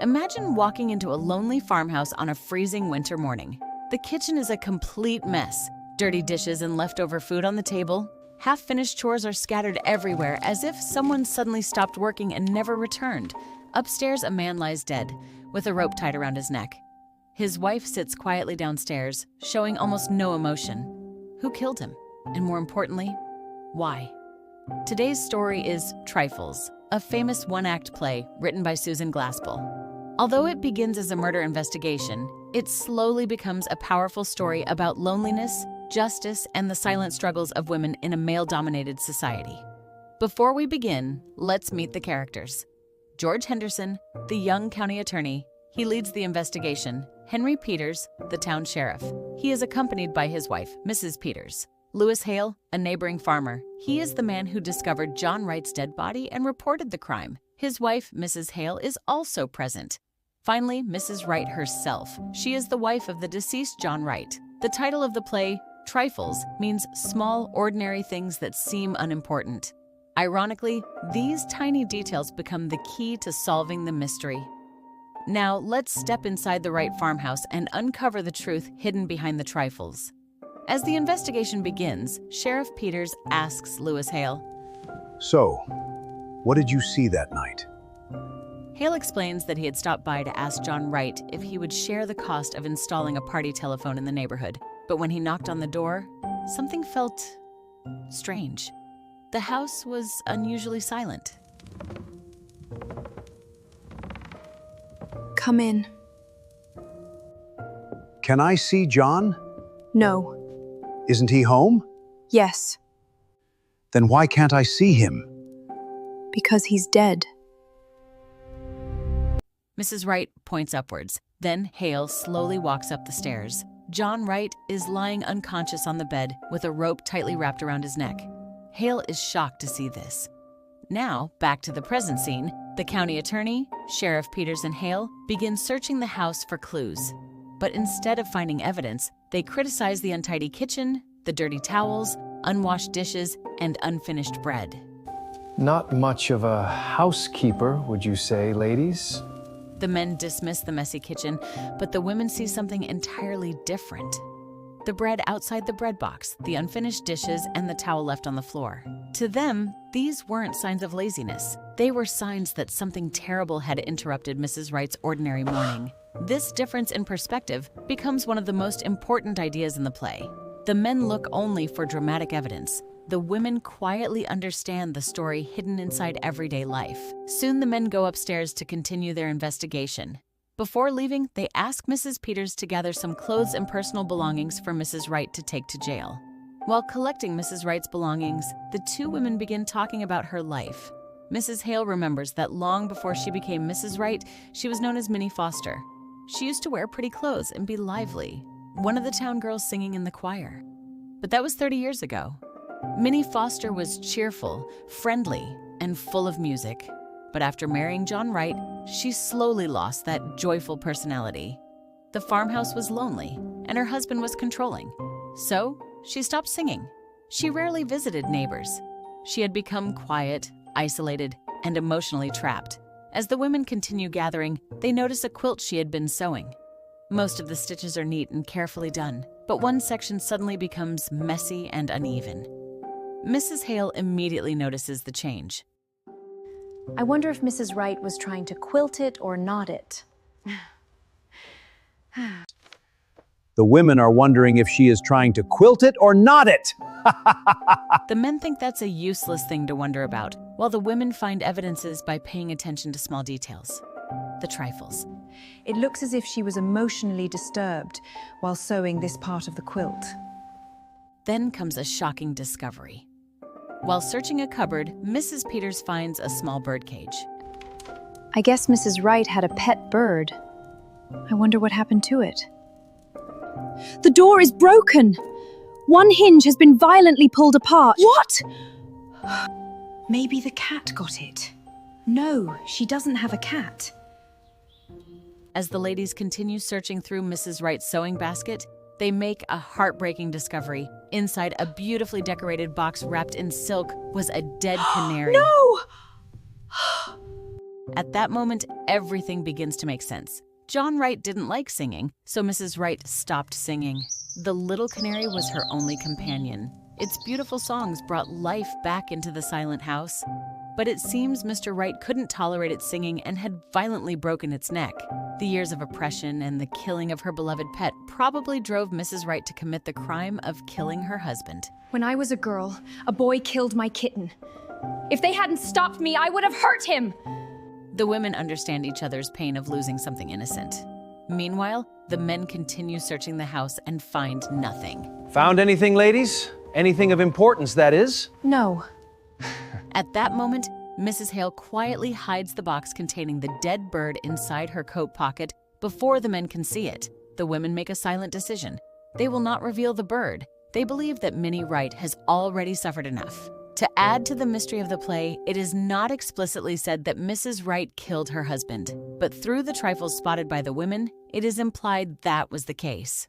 Imagine walking into a lonely farmhouse on a freezing winter morning. The kitchen is a complete mess. Dirty dishes and leftover food on the table. Half-finished chores are scattered everywhere as if someone suddenly stopped working and never returned. Upstairs, a man lies dead, with a rope tied around his neck. His wife sits quietly downstairs, showing almost no emotion. Who killed him? And more importantly, why? Today's story is Trifles, a famous one-act play written by Susan Glaspell. Although it begins as a murder investigation, it slowly becomes a powerful story about loneliness, justice, and the silent struggles of women in a male-dominated society. Before we begin, let's meet the characters. George Henderson, the young county attorney, he leads the investigation. Henry Peters, the town sheriff. He is accompanied by his wife, Mrs. Peters. Lewis Hale, a neighboring farmer. He is the man who discovered John Wright's dead body and reported the crime. His wife, Mrs. Hale, is also present. Finally, Mrs. Wright herself. She is the wife of the deceased John Wright. The title of the play, Trifles, means small, ordinary things that seem unimportant. Ironically, these tiny details become the key to solving the mystery. Now, let's step inside the Wright farmhouse and uncover the truth hidden behind the trifles. As the investigation begins, Sheriff Peters asks Lewis Hale, "So, what did you see that night?" Hale explains that he had stopped by to ask John Wright if he would share the cost of installing a party telephone in the neighborhood. But when he knocked on the door, something felt strange. The house was unusually silent. Come in. "Can I see John?" No. "Isn't he home?" Yes. "Then why can't I see him?" Because he's dead. Mrs. Wright points upwards. Then Hale slowly walks up the stairs. John Wright is lying unconscious on the bed with a rope tightly wrapped around his neck. Hale is shocked to see this. Now, back to the present scene, the county attorney, Sheriff Peters, and Hale begin searching the house for clues. But instead of finding evidence, they criticize the untidy kitchen, the dirty towels, unwashed dishes, and unfinished bread. Not much of a housekeeper, would you say, ladies? The men dismiss the messy kitchen, but the women see something entirely different. The bread outside the bread box, the unfinished dishes, and the towel left on the floor. To them, these weren't signs of laziness. They were signs that something terrible had interrupted Mrs. Wright's ordinary morning. This difference in perspective becomes one of the most important ideas in the play. The men look only for dramatic evidence. The women quietly understand the story hidden inside everyday life. Soon the men go upstairs to continue their investigation. Before leaving, they ask Mrs. Peters to gather some clothes and personal belongings for Mrs. Wright to take to jail. While collecting Mrs. Wright's belongings, the two women begin talking about her life. Mrs. Hale remembers that long before she became Mrs. Wright, she was known as Minnie Foster. She used to wear pretty clothes and be lively, one of the town girls singing in the choir. But that was 30 years ago. Minnie Foster was cheerful, friendly, and full of music. But after marrying John Wright, she slowly lost that joyful personality. The farmhouse was lonely, and her husband was controlling. So, she stopped singing. She rarely visited neighbors. She had become quiet, isolated, and emotionally trapped. As the women continue gathering, they notice a quilt she had been sewing. Most of the stitches are neat and carefully done, but one section suddenly becomes messy and uneven. Mrs. Hale immediately notices the change. I wonder if Mrs. Wright was trying to quilt it or knot it. The women are wondering if she is trying to quilt it or knot it. The men think that's a useless thing to wonder about, while the women find evidences by paying attention to small details. The trifles. It looks as if she was emotionally disturbed while sewing this part of the quilt. Then comes a shocking discovery. While searching a cupboard, Mrs. Peters finds a small birdcage. I guess Mrs. Wright had a pet bird. I wonder what happened to it. The door is broken! One hinge has been violently pulled apart. What? Maybe the cat got it. No, she doesn't have a cat. As the ladies continue searching through Mrs. Wright's sewing basket, they make a heartbreaking discovery. Inside a beautifully decorated box wrapped in silk was a dead canary. No! At that moment, everything begins to make sense. John Wright didn't like singing, so Mrs. Wright stopped singing. The little canary was her only companion. Its beautiful songs brought life back into the silent house. But it seems Mr. Wright couldn't tolerate its singing and had violently broken its neck. The years of oppression and the killing of her beloved pet probably drove Mrs. Wright to commit the crime of killing her husband. When I was a girl, a boy killed my kitten. If they hadn't stopped me, I would have hurt him! The women understand each other's pain of losing something innocent. Meanwhile, the men continue searching the house and find nothing. Found anything, ladies? Anything of importance, that is? No. At that moment, Mrs. Hale quietly hides the box containing the dead bird inside her coat pocket before the men can see it. The women make a silent decision. They will not reveal the bird. They believe that Minnie Wright has already suffered enough. To add to the mystery of the play, it is not explicitly said that Mrs. Wright killed her husband, but through the trifles spotted by the women, it is implied that was the case.